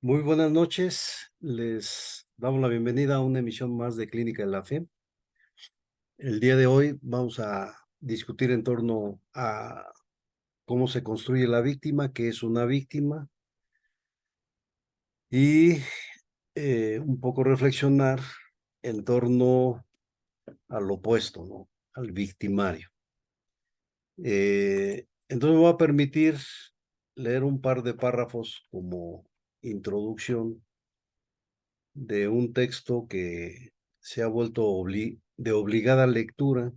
Muy buenas noches, les damos la bienvenida a una emisión más de Clínica de la Fe. El día de hoy vamos a discutir en torno a cómo se construye la víctima, qué es una víctima y un poco reflexionar en torno al opuesto, ¿no? Al victimario. Entonces me voy a permitir leer un par de párrafos como introducción de un texto que se ha vuelto de obligada lectura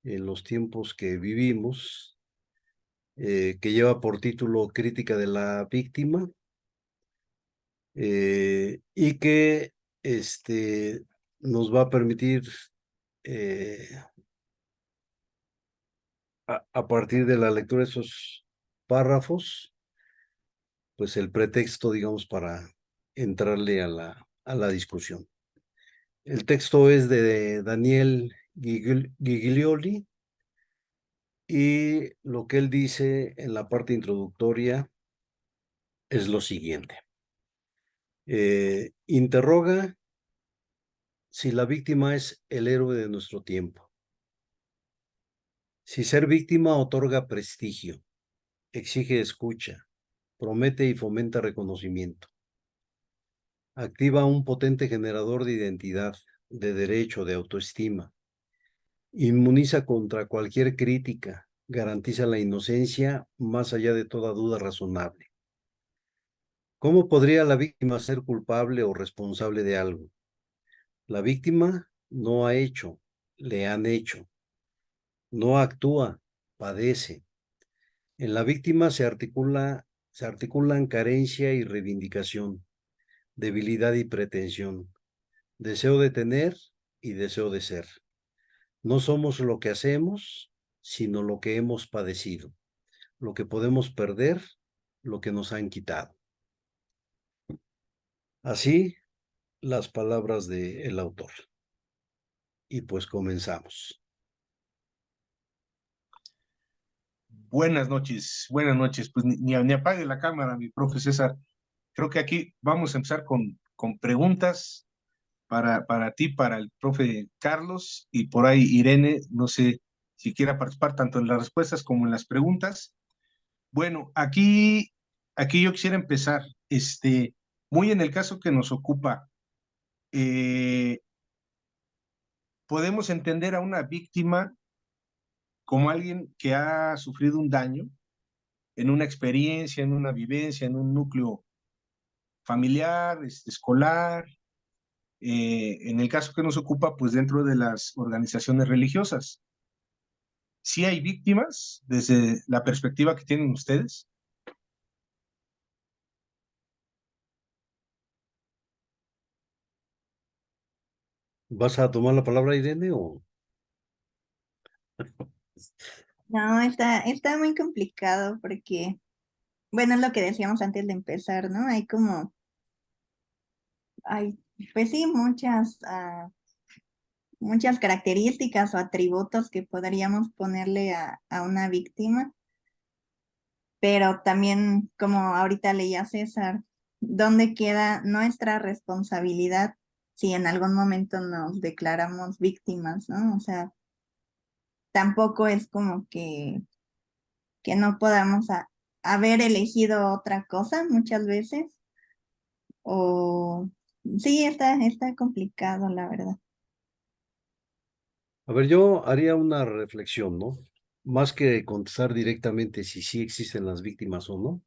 en los tiempos que vivimos, que lleva por título Crítica de la víctima, y que nos va a permitir, eh, a partir de la lectura de esos párrafos, pues el pretexto, digamos, para entrarle a la discusión. El texto es de Daniel Giglioli. Y lo que él dice en la parte introductoria es lo siguiente. Interroga si la víctima es el héroe de nuestro tiempo. Si ser víctima otorga prestigio, exige escucha, promete y fomenta reconocimiento. Activa un potente generador de identidad, de derecho, de autoestima. Inmuniza contra cualquier crítica, garantiza la inocencia más allá de toda duda razonable. ¿Cómo podría la víctima ser culpable o responsable de algo? La víctima no ha hecho, le han hecho, no actúa, padece. En la víctima se articulan carencia y reivindicación, debilidad y pretensión, deseo de tener y deseo de ser. No somos lo que hacemos, sino lo que hemos padecido, lo que podemos perder, lo que nos han quitado. Así las palabras del autor. Y pues comenzamos. Buenas noches. Pues ni apague la cámara, mi profe César. Creo que aquí vamos a empezar con preguntas para ti, para el profe Carlos y por ahí Irene, no sé si quiera participar tanto en las respuestas como en las preguntas. Bueno, aquí yo quisiera empezar, muy en el caso que nos ocupa, eh, podemos entender a una víctima como alguien que ha sufrido un daño en una experiencia, en una vivencia, en un núcleo familiar, escolar, en el caso que nos ocupa, pues dentro de las organizaciones religiosas. ¿Sí hay víctimas desde la perspectiva que tienen ustedes? ¿Vas a tomar la palabra, Irene, o? No, está muy complicado porque, bueno, es lo que decíamos antes de empezar, ¿no? Hay, pues sí, muchas características o atributos que podríamos ponerle a una víctima, pero también, como ahorita leía César, ¿dónde queda nuestra responsabilidad si en algún momento nos declaramos víctimas, ¿no? O sea, tampoco es como que no podamos haber elegido otra cosa muchas veces. O sí, está complicado, la verdad. A ver, yo haría una reflexión, ¿no? Más que contestar directamente si sí existen las víctimas o no,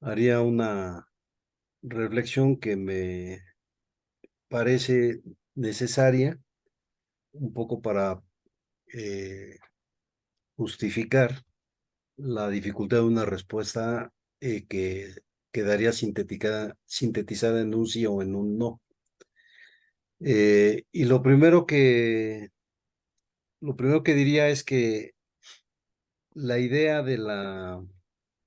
haría una reflexión que me parece necesaria un poco para eh, justificar la dificultad de una respuesta que quedaría sintetizada en un sí o en un no. Y lo primero que diría es que la idea de la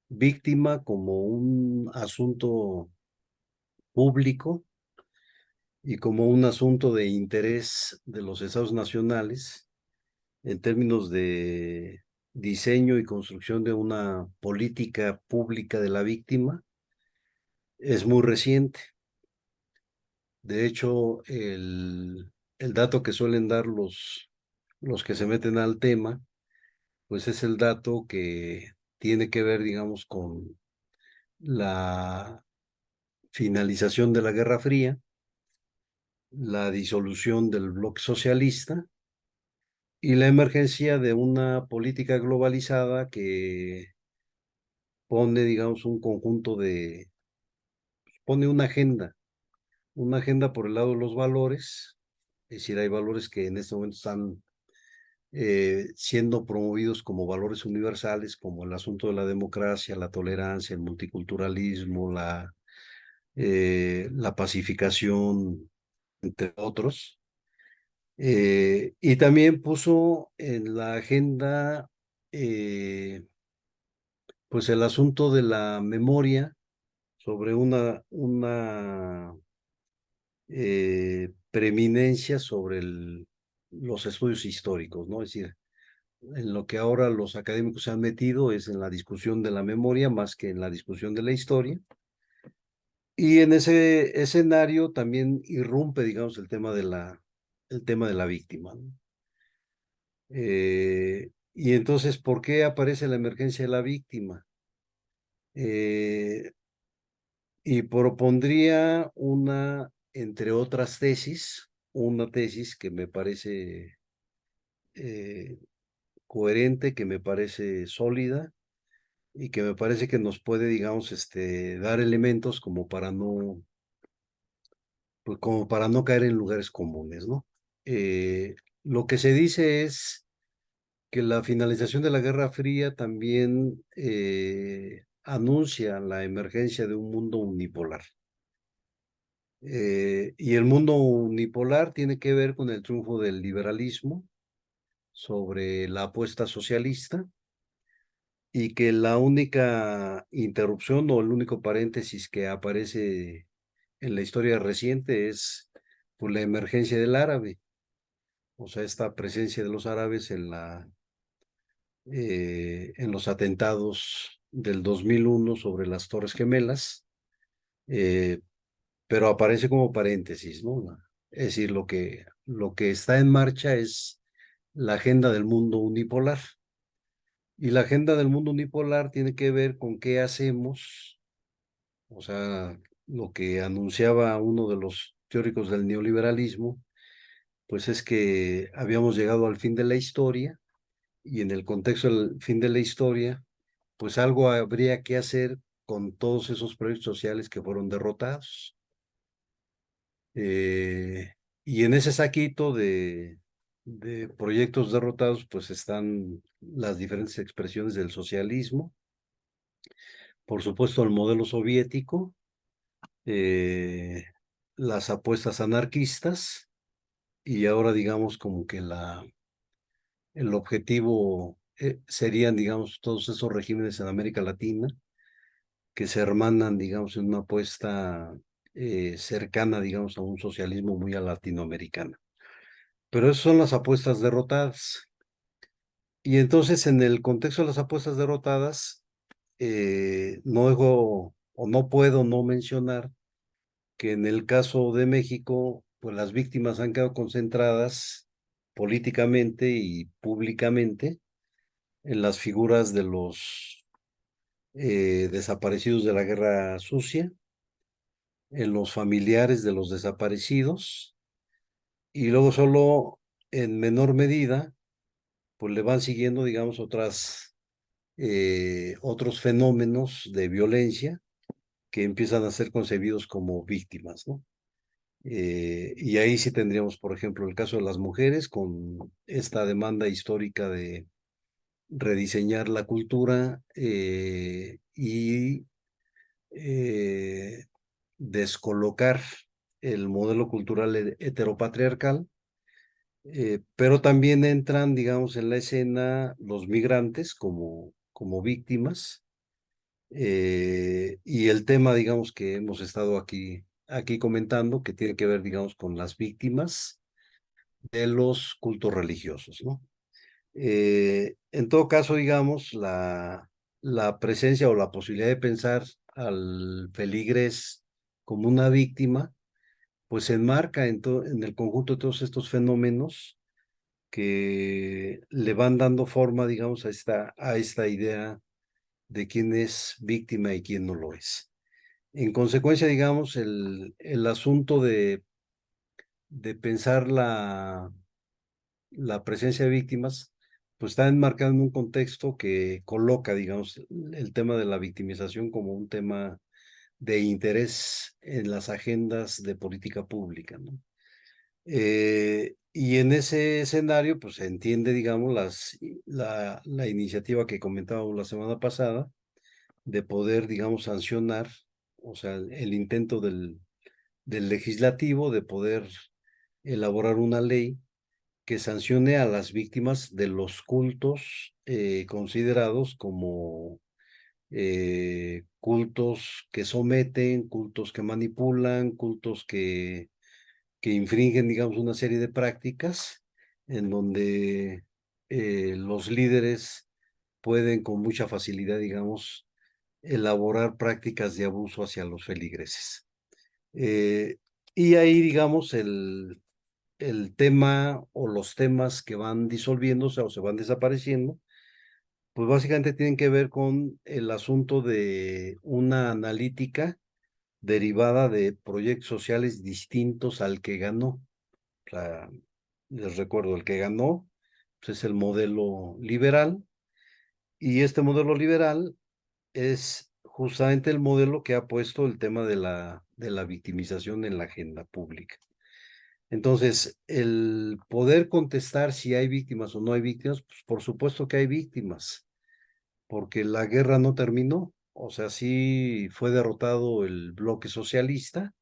víctima como un asunto público y como un asunto de interés de los estados nacionales en términos de diseño y construcción de una política pública de la víctima, es muy reciente. De hecho, el dato que suelen dar los que se meten al tema, pues es el dato que tiene que ver, digamos, con la finalización de la Guerra Fría, la disolución del bloque socialista y la emergencia de una política globalizada que pone, digamos, un conjunto pone una agenda por el lado de los valores, es decir, hay valores que en este momento están siendo promovidos como valores universales, como el asunto de la democracia, la tolerancia, el multiculturalismo, la pacificación, entre otros. Y también puso en la agenda pues el asunto de la memoria sobre una preeminencia sobre los estudios históricos, ¿no? Es decir, en lo que ahora los académicos se han metido es en la discusión de la memoria más que en la discusión de la historia. Y en ese escenario también irrumpe, digamos, el tema de la víctima, ¿no? Y entonces, ¿por qué aparece la emergencia de la víctima? Y propondría entre otras tesis, una tesis que me parece eh, coherente, que me parece sólida y que me parece que nos puede, digamos, dar elementos como pues como para no caer en lugares comunes, ¿no? Lo que se dice es que la finalización de la Guerra Fría también anuncia la emergencia de un mundo unipolar. Y el mundo unipolar tiene que ver con el triunfo del liberalismo sobre la apuesta socialista y que la única interrupción o el único paréntesis que aparece en la historia reciente es pues, la emergencia del árabe, o sea, esta presencia de los árabes en los atentados del 2001 sobre las Torres Gemelas, eh, pero aparece como paréntesis, ¿no? Es decir, lo que está en marcha es la agenda del mundo unipolar. Y la agenda del mundo unipolar tiene que ver con qué hacemos, o sea, lo que anunciaba uno de los teóricos del neoliberalismo, pues es que habíamos llegado al fin de la historia y en el contexto del fin de la historia, pues algo habría que hacer con todos esos proyectos sociales que fueron derrotados. Y en ese saquito de proyectos derrotados, pues están las diferentes expresiones del socialismo, por supuesto el modelo soviético, eh, las apuestas anarquistas y ahora digamos como que el objetivo serían, digamos, todos esos regímenes en América Latina que se hermanan, digamos, en una apuesta cercana, digamos, a un socialismo muy a latinoamericana. Pero esas son las apuestas derrotadas. Y entonces, en el contexto de las apuestas derrotadas, no dejo o no puedo no mencionar que en el caso de México, pues las víctimas han quedado concentradas políticamente y públicamente en las figuras de los desaparecidos de la Guerra Sucia, en los familiares de los desaparecidos, y luego solo en menor medida, pues le van siguiendo, digamos, otros fenómenos de violencia que empiezan a ser concebidos como víctimas, ¿no? Y ahí sí tendríamos, por ejemplo, el caso de las mujeres con esta demanda histórica de rediseñar la cultura y descolocar el modelo cultural heteropatriarcal, pero también entran, digamos, en la escena los migrantes como víctimas y el tema, digamos, que hemos estado aquí comentando, que tiene que ver, digamos, con las víctimas de los cultos religiosos, ¿no? En todo caso, digamos, la presencia o la posibilidad de pensar al feligrés como una víctima, pues se enmarca en el conjunto de todos estos fenómenos que le van dando forma, digamos, a esta idea de quién es víctima y quién no lo es. En consecuencia, digamos, el asunto de pensar la presencia de víctimas, pues está enmarcado en un contexto que coloca, digamos, el tema de la victimización como un tema de interés en las agendas de política pública, ¿no? Y en ese escenario, pues se entiende, digamos, la iniciativa que comentábamos la semana pasada de poder, digamos, sancionar, o sea, el intento del legislativo de poder elaborar una ley que sancione a las víctimas de los cultos considerados como cultos que someten, cultos que manipulan, cultos que infringen, digamos, una serie de prácticas en donde los líderes pueden con mucha facilidad, digamos, elaborar prácticas de abuso hacia los feligreses. Y ahí, digamos, el tema o los temas que van disolviéndose o se van desapareciendo, pues básicamente tienen que ver con el asunto de una analítica derivada de proyectos sociales distintos al que ganó. O sea, les recuerdo, el que ganó pues es el modelo liberal, y este modelo liberal es justamente el modelo que ha puesto el tema de la victimización en la agenda pública. Entonces, el poder contestar si hay víctimas o no hay víctimas, pues por supuesto que hay víctimas, porque la guerra no terminó. O sea, sí fue derrotado el bloque socialista,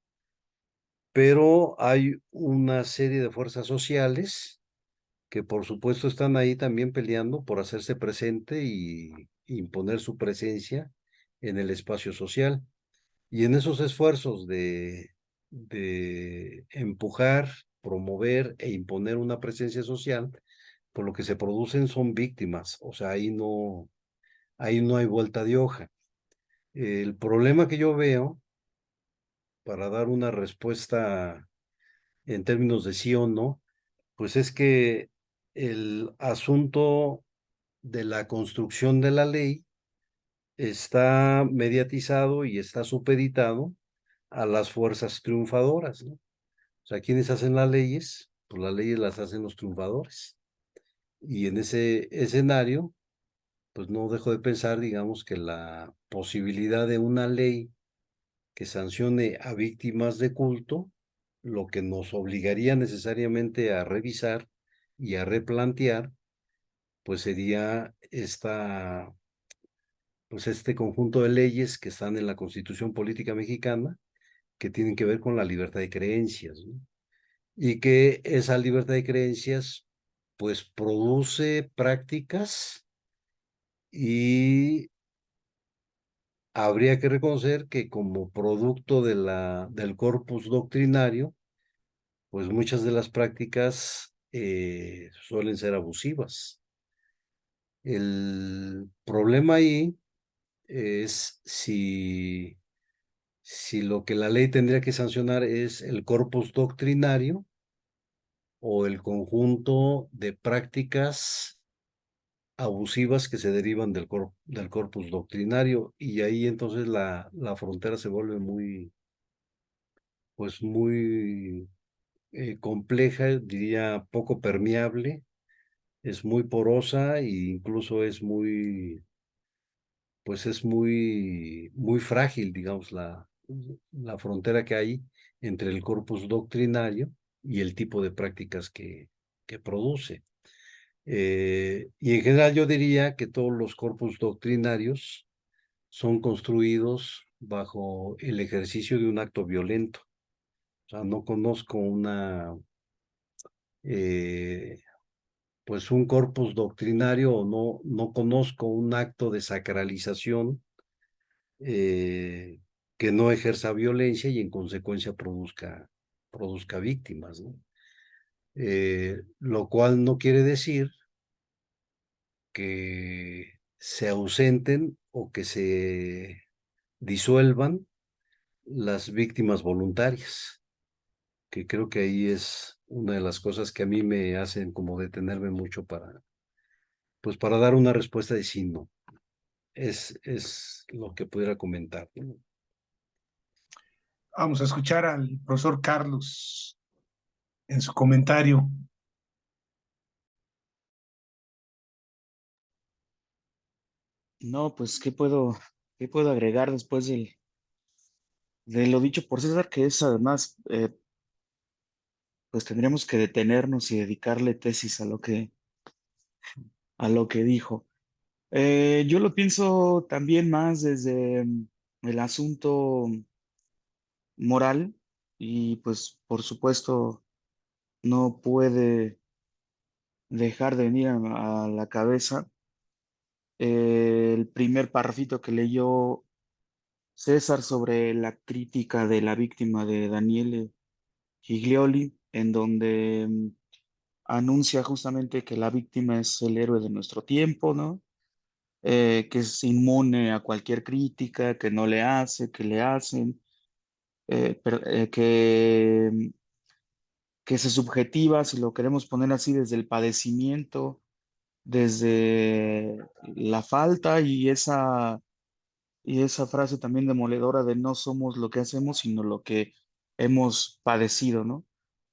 pero hay una serie de fuerzas sociales que por supuesto están ahí también peleando por hacerse presente y imponer su presencia en el espacio social. Y en esos esfuerzos de empujar, promover e imponer una presencia social, por lo que se producen son víctimas. O sea, ahí no hay vuelta de hoja. El problema que yo veo, para dar una respuesta en términos de sí o no, pues es que el asunto de la construcción de la ley está mediatizado y está supeditado a las fuerzas triunfadoras, ¿no? O sea, ¿quiénes hacen las leyes? Pues las leyes las hacen los triunfadores. Y en ese escenario, pues no dejo de pensar, digamos, que la posibilidad de una ley que sancione a víctimas de culto, lo que nos obligaría necesariamente a revisar y a replantear, pues sería pues este conjunto de leyes que están en la Constitución Política Mexicana, que tienen que ver con la libertad de creencias, ¿no? Y que esa libertad de creencias, pues produce prácticas, y habría que reconocer que como producto del corpus doctrinario, pues muchas de las prácticas suelen ser abusivas. El problema ahí es si lo que la ley tendría que sancionar es el corpus doctrinario o el conjunto de prácticas abusivas que se derivan del corpus doctrinario, y ahí entonces la frontera se vuelve pues muy compleja, diría poco permeable, es muy porosa e incluso pues es muy frágil, digamos, la frontera que hay entre el corpus doctrinario y el tipo de prácticas que produce. Y en general yo diría que todos los corpus doctrinarios son construidos bajo el ejercicio de un acto violento. O sea, no conozco eh, pues un corpus doctrinario, o no conozco un acto de sacralización que no ejerza violencia y en consecuencia produzca víctimas, ¿no? Lo cual no quiere decir que se ausenten o que se disuelvan las víctimas voluntarias, que creo que ahí es una de las cosas que a mí me hacen como detenerme mucho pues para dar una respuesta de sí, no. Es lo que pudiera comentar, ¿no? Vamos a escuchar al profesor Carlos en su comentario. No, pues, qué puedo agregar después de lo dicho por César, que es además, pues tendríamos que detenernos y dedicarle tesis a lo que dijo. Yo lo pienso también más desde el asunto moral y pues por supuesto no puede dejar de venir a la cabeza el primer parrafito que leyó César sobre la crítica de la víctima de Daniele Giglioli, en donde anuncia justamente que la víctima es el héroe de nuestro tiempo, ¿no? Que es inmune a cualquier crítica, que no le hace, que le hacen, que se subjetiva, si lo queremos poner así, desde el padecimiento, desde la falta y esa frase también demoledora de no somos lo que hacemos, sino lo que hemos padecido, ¿no?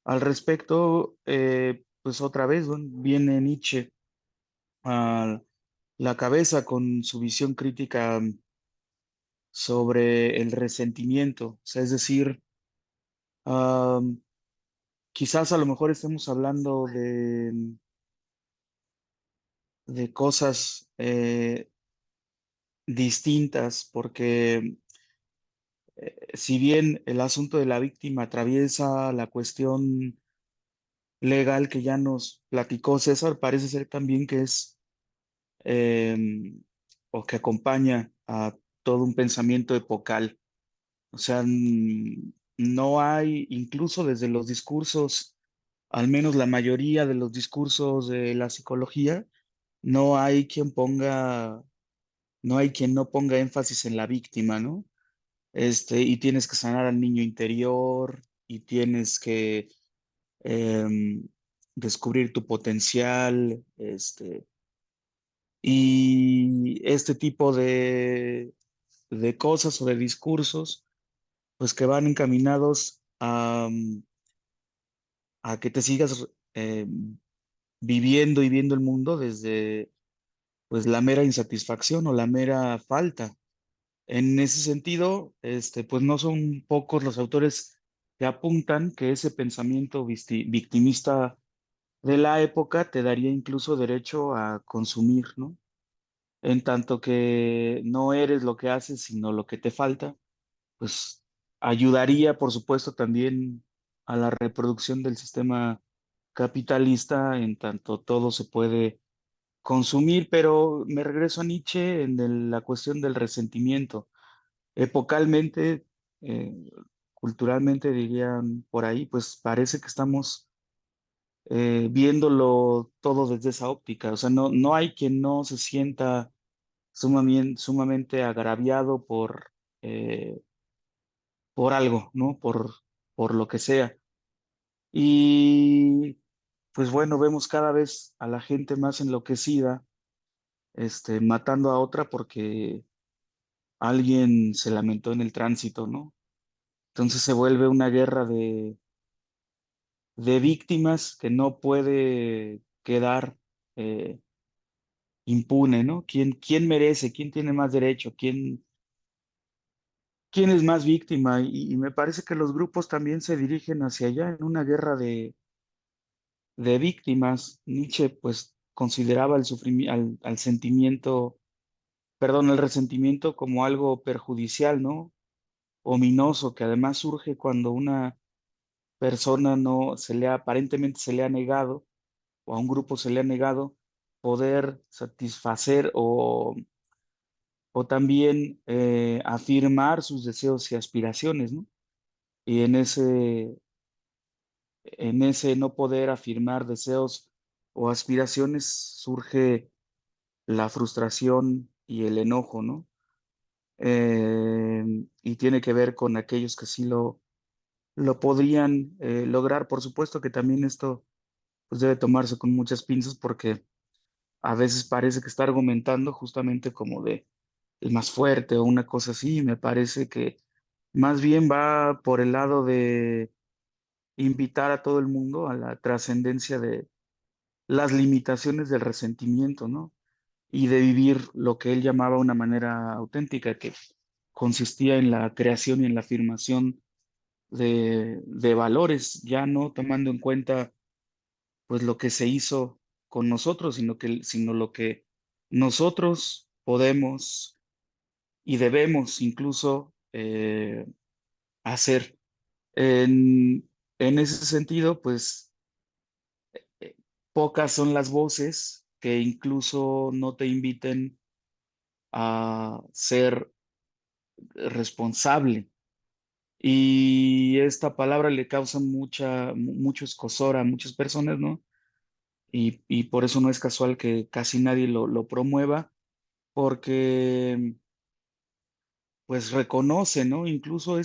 Al respecto, pues otra vez, bueno, viene Nietzsche a la cabeza con su visión crítica sobre el resentimiento, o sea, es decir, am, quizás a lo mejor estemos hablando de cosas distintas, porque si bien el asunto de la víctima atraviesa la cuestión legal que ya nos platicó César, parece ser también que es o que acompaña a todo un pensamiento epocal. O sea, no hay, incluso desde los discursos, al menos la mayoría de los discursos de la psicología, no hay quien ponga, no hay quien no ponga énfasis en la víctima, ¿no? Y tienes que sanar al niño interior y tienes que em, descubrir tu potencial, y este tipo de cosas o de discursos, pues que van encaminados a que te sigas viviendo y viendo el mundo desde pues la mera insatisfacción o la mera falta. En ese sentido, pues no son pocos los autores que apuntan que ese pensamiento victimista de la época te daría incluso derecho a consumir, ¿no? En tanto que no eres lo que haces, sino lo que te falta, pues ayudaría, por supuesto, también a la reproducción del sistema capitalista, en tanto todo se puede consumir, pero me regreso a Nietzsche en la cuestión del resentimiento. Epocalmente, eh, culturalmente dirían por ahí, pues parece que estamos viéndolo todo desde esa óptica. O sea, no hay quien no se sienta sumamente agraviado eh, por algo, ¿no? Por lo que sea. Y pues bueno, vemos cada vez a la gente más enloquecida, matando a otra porque alguien se lamentó en el tránsito, ¿no? Entonces se vuelve una guerra de víctimas que no puede quedar impune, ¿no? ¿Quién merece? ¿Quién tiene más derecho? ¿Quién es más víctima? Y me parece que los grupos también se dirigen hacia allá en una guerra de víctimas. Nietzsche pues consideraba al sentimiento, perdón, el resentimiento como algo perjudicial, ¿no? Ominoso, que además surge cuando una persona no se le aparentemente se le ha negado o a un grupo se le ha negado poder satisfacer o también afirmar sus deseos y aspiraciones, ¿no? Y en ese no poder afirmar deseos o aspiraciones surge la frustración y el enojo, ¿no? y tiene que ver con aquellos que sí lo podrían lograr. Por supuesto que también esto pues, debe tomarse con muchas pinzas porque a veces parece que está argumentando justamente como de el más fuerte o una cosa así, y me parece que más bien va por el lado de invitar a todo el mundo a la trascendencia de las limitaciones del resentimiento, ¿no? Y de vivir lo que él llamaba una manera auténtica, que consistía en la creación y en la afirmación de valores, ya no tomando en cuenta pues lo que se hizo con nosotros, sino lo que nosotros podemos y debemos incluso hacer. En ese sentido, pues eh, pocas son las voces que incluso no te inviten a ser responsable. Y esta palabra le causa mucho escozor a muchas personas, ¿no? Y por eso no es casual que casi nadie lo promueva, porque pues reconoce, ¿no? Incluso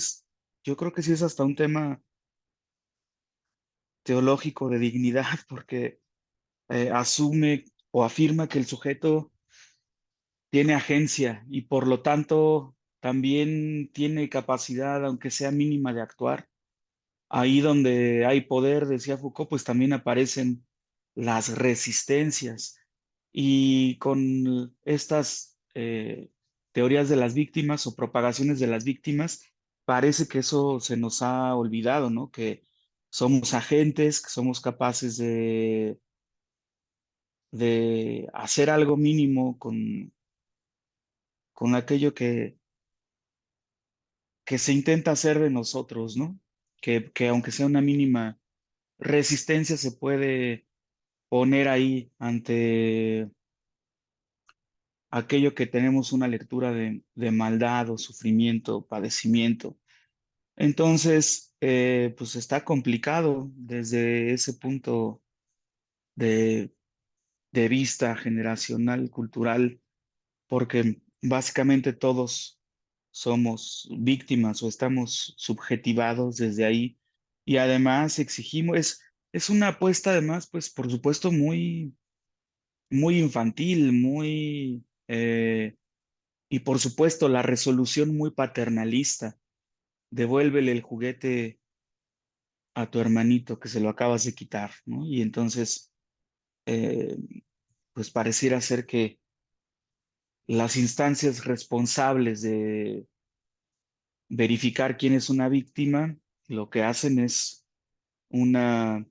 yo creo que sí es hasta un tema teológico de dignidad, porque asume o afirma que el sujeto tiene agencia y por lo tanto también tiene capacidad, aunque sea mínima, de actuar. Ahí donde hay poder, decía Foucault, pues también aparecen las resistencias. Y con estas teorías de las víctimas o propagaciones de las víctimas, parece que eso se nos ha olvidado, ¿no? Que somos agentes, que somos capaces de hacer algo mínimo con aquello que se intenta hacer de nosotros, ¿no? Que aunque sea una mínima resistencia se puede poner ahí ante aquello que tenemos una lectura de maldad o sufrimiento, padecimiento. Entonces, pues está complicado desde ese punto de, de vista generacional, cultural, porque básicamente todos somos víctimas o estamos subjetivados desde ahí y además exigimos, es una apuesta además, pues por supuesto muy infantil, y por supuesto la resolución muy paternalista. Devuélvele el juguete a tu hermanito que se lo acabas de quitar, ¿no? Y entonces, eh, pues pareciera ser que las instancias responsables de verificar quién es una víctima, lo que hacen es una,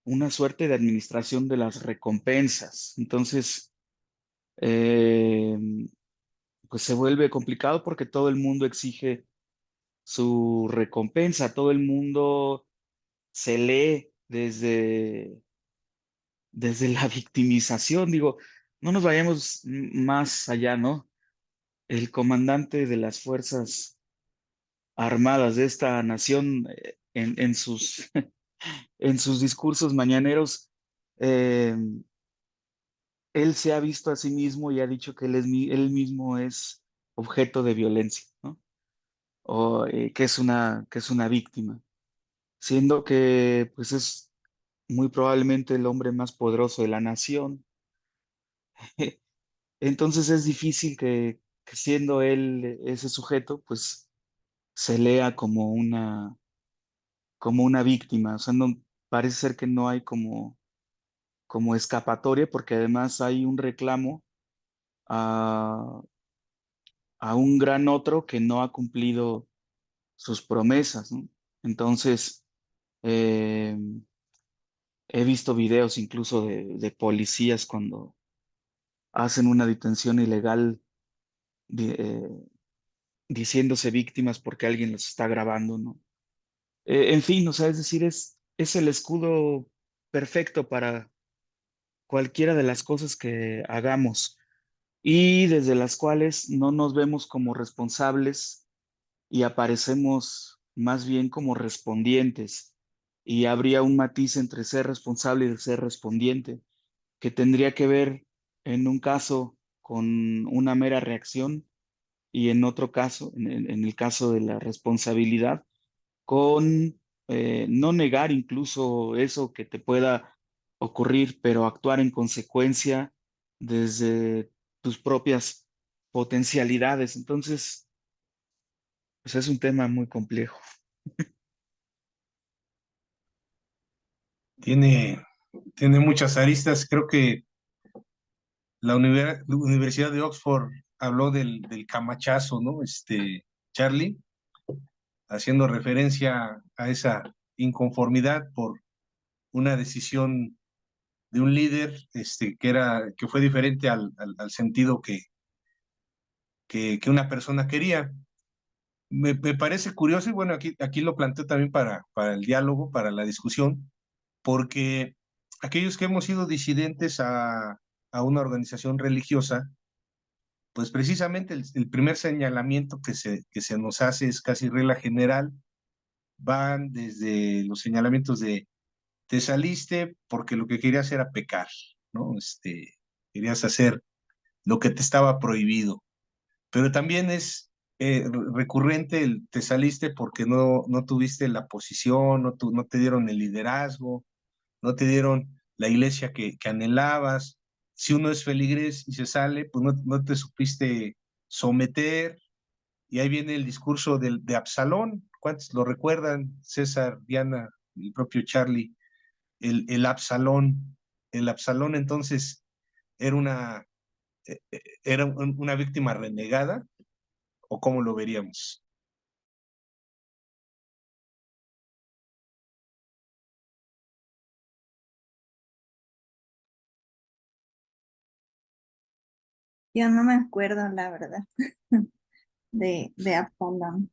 una suerte de administración de las recompensas. Entonces, eh, pues se vuelve complicado porque todo el mundo exige su recompensa, todo el mundo se lee desde la victimización. Digo, no nos vayamos más allá, ¿no? El comandante de las Fuerzas Armadas de esta nación, en sus, en sus discursos mañaneros, eh, él se ha visto a sí mismo y ha dicho que él mismo es objeto de violencia, ¿no? O que es una víctima, siendo que pues es muy probablemente el hombre más poderoso de la nación. Entonces es difícil que siendo él ese sujeto, pues se lea como una víctima. O sea, no, parece ser que no hay como escapatoria, porque además hay un reclamo a, a un gran otro que no ha cumplido sus promesas, ¿no? Entonces, eh, he visto videos incluso de policías cuando hacen una detención ilegal di- eh, diciéndose víctimas porque alguien los está grabando, ¿no? En fin, o sea, es decir, es el escudo perfecto para cualquiera de las cosas que hagamos y desde las cuales no nos vemos como responsables y aparecemos más bien como respondientes. Y habría un matiz entre ser responsable y ser respondiente, que tendría que ver en un caso con una mera reacción y en otro caso, en el caso de la responsabilidad, con no negar incluso eso que te pueda ocurrir, pero actuar en consecuencia desde tus propias potencialidades. Entonces, pues es un tema muy complejo. Tiene muchas aristas. Creo que la Universidad de Oxford habló del camachazo, ¿no? Charlie, haciendo referencia a esa inconformidad por una decisión de un líder, que fue diferente al sentido que una persona quería. Me parece curioso, y bueno, aquí lo planteo también para el diálogo, para la discusión, porque aquellos que hemos sido disidentes a una organización religiosa, pues precisamente el primer señalamiento que se nos hace es casi regla general, van desde los señalamientos de te saliste porque lo que querías era pecar, ¿no? Querías hacer lo que te estaba prohibido, pero también es recurrente el te saliste porque no tuviste la posición, no te dieron el liderazgo, no te dieron la iglesia que anhelabas. Si uno es feligrés y se sale, pues no te supiste someter, y ahí viene el discurso de Absalón. ¿Cuántos lo recuerdan? César, Diana, el propio Charlie, el Absalón. El Absalón entonces era una víctima renegada, ¿o cómo lo veríamos? Yo no me acuerdo, la verdad, de Absalón.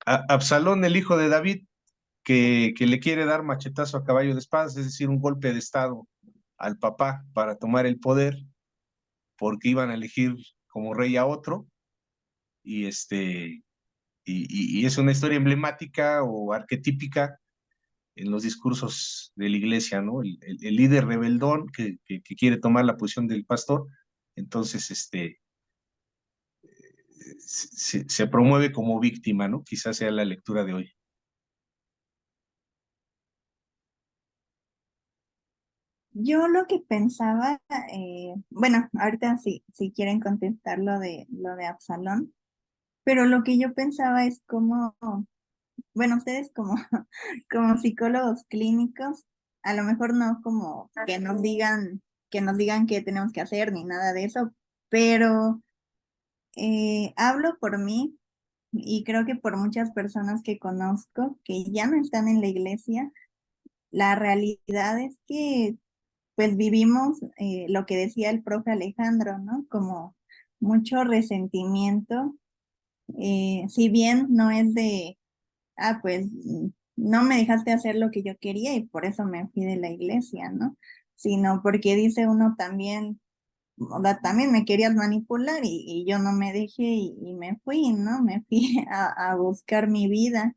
Absalón, el hijo de David, que le quiere dar machetazo a caballo de espadas, es decir, un golpe de estado al papá para tomar el poder, porque iban a elegir como rey a otro, y y es una historia emblemática o arquetípica en los discursos de la iglesia, ¿no? El líder rebeldón que quiere tomar la posición del pastor, entonces se promueve como víctima, ¿no? Quizás sea la lectura de hoy. Yo lo que pensaba, bueno, ahorita si quieren contestar lo de Absalón, pero lo que yo pensaba es como, bueno, ustedes como, como psicólogos clínicos, a lo mejor no como que nos digan qué tenemos que hacer ni nada de eso, pero hablo por mí y creo que por muchas personas que conozco que ya no están en la iglesia, la realidad es que pues vivimos lo que decía el profe Alejandro, ¿no? Como mucho resentimiento, si bien no es de, pues no me dejaste hacer lo que yo quería y por eso me fui de la iglesia, ¿no? Sino porque dice uno también, o sea, también me querías manipular y yo no me dejé y me fui, ¿no? Me fui a buscar mi vida.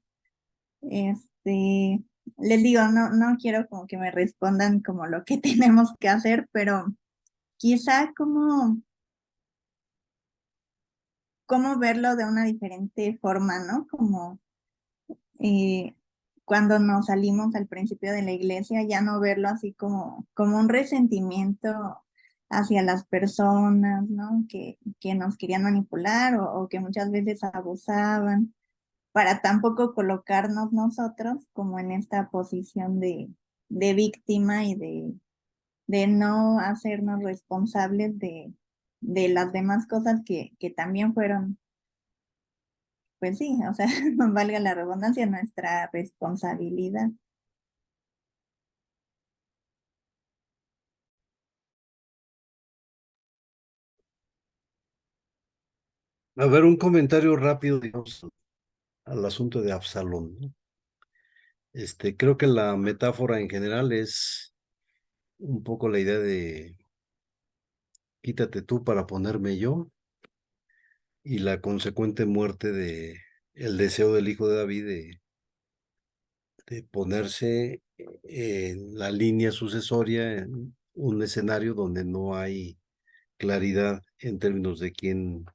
Este, les digo, no quiero como que me respondan como lo que tenemos que hacer, pero quizá como verlo de una diferente forma, ¿no? Como eh, cuando nos salimos al principio de la iglesia, ya no verlo así como un resentimiento hacia las personas, ¿no? Que nos querían manipular o que muchas veces abusaban, para tampoco colocarnos nosotros como en esta posición de víctima y de no hacernos responsables de las demás cosas que también fueron, pues sí, o sea, no valga la redundancia, nuestra responsabilidad. A ver, un comentario rápido, digamos, al asunto de Absalón, ¿no? Creo que la metáfora en general es un poco la idea de quítate tú para ponerme yo, y la consecuente muerte de el deseo del hijo de David de ponerse en la línea sucesoria en un escenario donde no hay claridad en términos de quién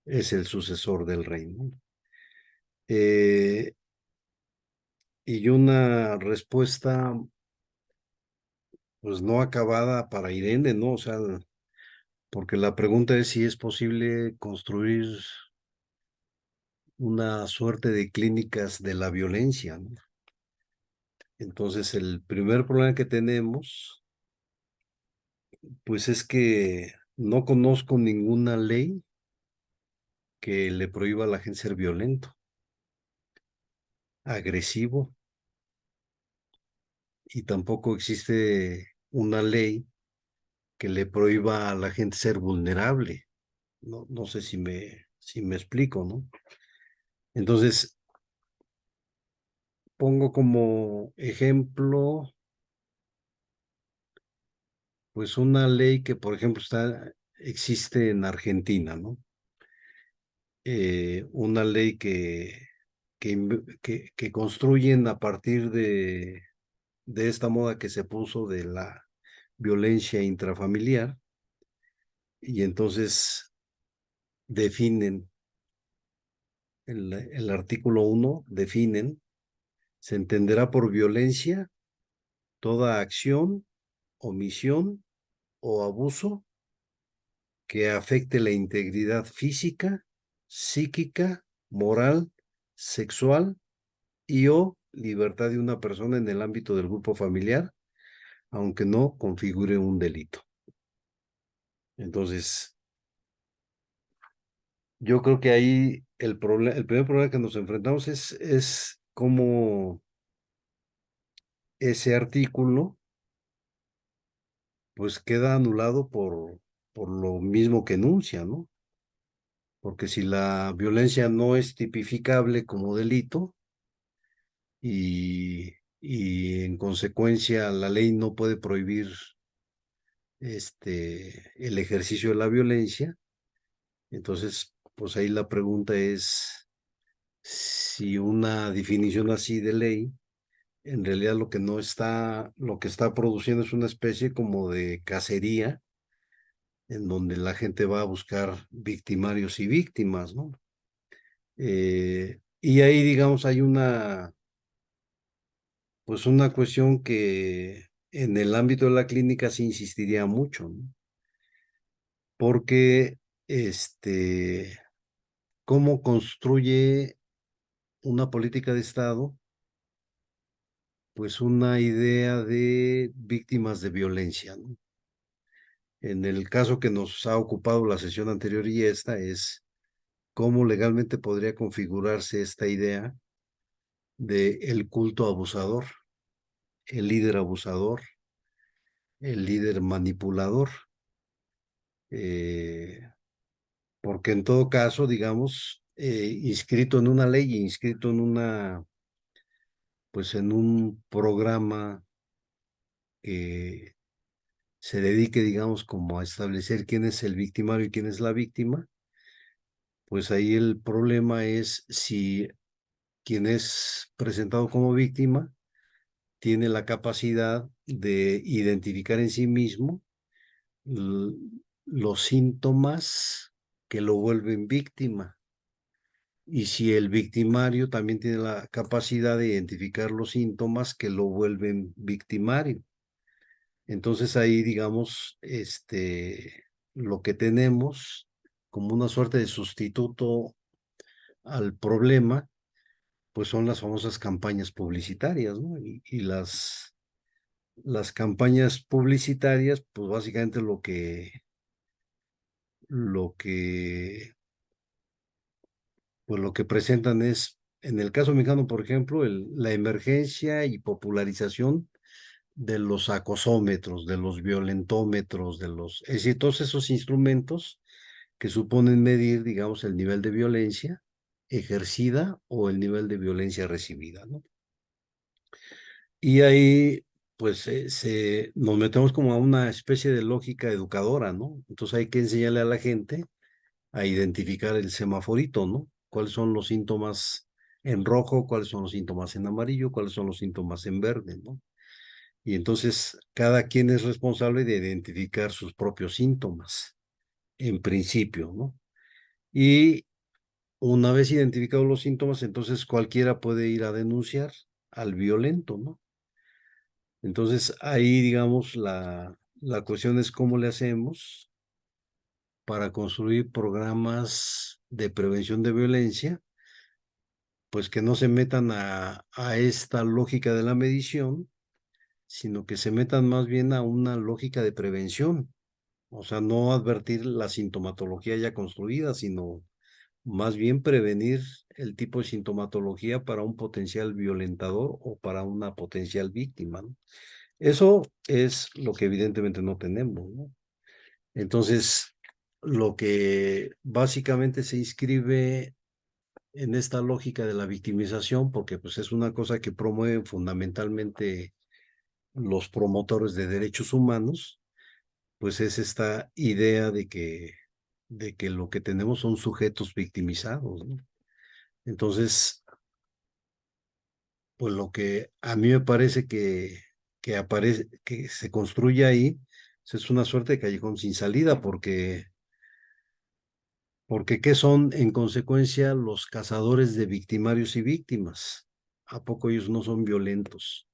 es el sucesor del rey, ¿no? Y una respuesta, pues no acabada para Irene, ¿no? O sea, porque la pregunta es si es posible construir una suerte de clínicas de la violencia, ¿no? Entonces, el primer problema que tenemos, pues es que no conozco ninguna ley que le prohíba a la gente ser violento, agresivo, y tampoco existe una ley que le prohíba a la gente ser vulnerable. No sé si me explico, ¿no? Entonces, pongo como ejemplo, pues una ley que, por ejemplo, existe en Argentina, ¿no? Una ley que construyen a partir de esta moda que se puso de la violencia intrafamiliar, y entonces definen, el artículo 1 definen, se entenderá por violencia toda acción, omisión o abuso que afecte la integridad física, psíquica, moral, sexual y o libertad de una persona en el ámbito del grupo familiar, aunque no configure un delito. Entonces, yo creo que ahí el primer problema que nos enfrentamos es cómo ese artículo pues queda anulado por lo mismo que enuncia, ¿no? Porque si la violencia no es tipificable como delito y en consecuencia la ley no puede prohibir el ejercicio de la violencia, entonces pues ahí la pregunta es si una definición así de ley en realidad lo que está produciendo es una especie como de cacería en donde la gente va a buscar victimarios y víctimas, ¿no? Y ahí, digamos, hay pues una cuestión que en el ámbito de la clínica se insistiría mucho, ¿no? Porque, ¿cómo construye una política de Estado? Pues una idea de víctimas de violencia, ¿no? En el caso que nos ha ocupado la sesión anterior y esta es cómo legalmente podría configurarse esta idea de el culto abusador, el líder abusador, el líder manipulador, eh, porque en todo caso, digamos, inscrito en una ley, inscrito en pues en un programa que se dedique, digamos, como a establecer quién es el victimario y quién es la víctima, pues ahí el problema es si quien es presentado como víctima tiene la capacidad de identificar en sí mismo l- los síntomas que lo vuelven víctima. Y si el victimario también tiene la capacidad de identificar los síntomas que lo vuelven victimario. Entonces ahí, digamos, lo que tenemos como una suerte de sustituto al problema, pues son las famosas campañas publicitarias, ¿no? Y las campañas publicitarias, pues básicamente lo que, pues lo que presentan es, en el caso mexicano, por ejemplo, la emergencia y popularización de los acosómetros, de los violentómetros, es decir, todos esos instrumentos que suponen medir, digamos, el nivel de violencia ejercida o el nivel de violencia recibida, ¿no? Y ahí, pues, nos metemos como a una especie de lógica educadora, ¿no? Entonces hay que enseñarle a la gente a identificar el semaforito, ¿no? ¿Cuáles son los síntomas en rojo? ¿Cuáles son los síntomas en amarillo? ¿Cuáles son los síntomas en verde, ¿no? Y entonces cada quien es responsable de identificar sus propios síntomas, en principio, ¿no? Y una vez identificados los síntomas, entonces cualquiera puede ir a denunciar al violento, ¿no? Entonces ahí, digamos, la cuestión es cómo le hacemos para construir programas de prevención de violencia, pues que no se metan a esta lógica de la medición, sino que se metan más bien a una lógica de prevención. O sea, no advertir la sintomatología ya construida, sino más bien prevenir el tipo de sintomatología para un potencial violentador o para una potencial víctima, ¿no? Eso es lo que evidentemente no tenemos, ¿no? Entonces, lo que básicamente se inscribe en esta lógica de la victimización, porque pues es una cosa que promueven fundamentalmente los promotores de derechos humanos, pues es esta idea de que lo que tenemos son sujetos victimizados, ¿no? Entonces, pues lo que a mí me parece que aparece, que se construye ahí, pues, es una suerte de callejón sin salida, porque ¿qué son en consecuencia los cazadores de victimarios y víctimas? ¿A poco ellos no son violentos?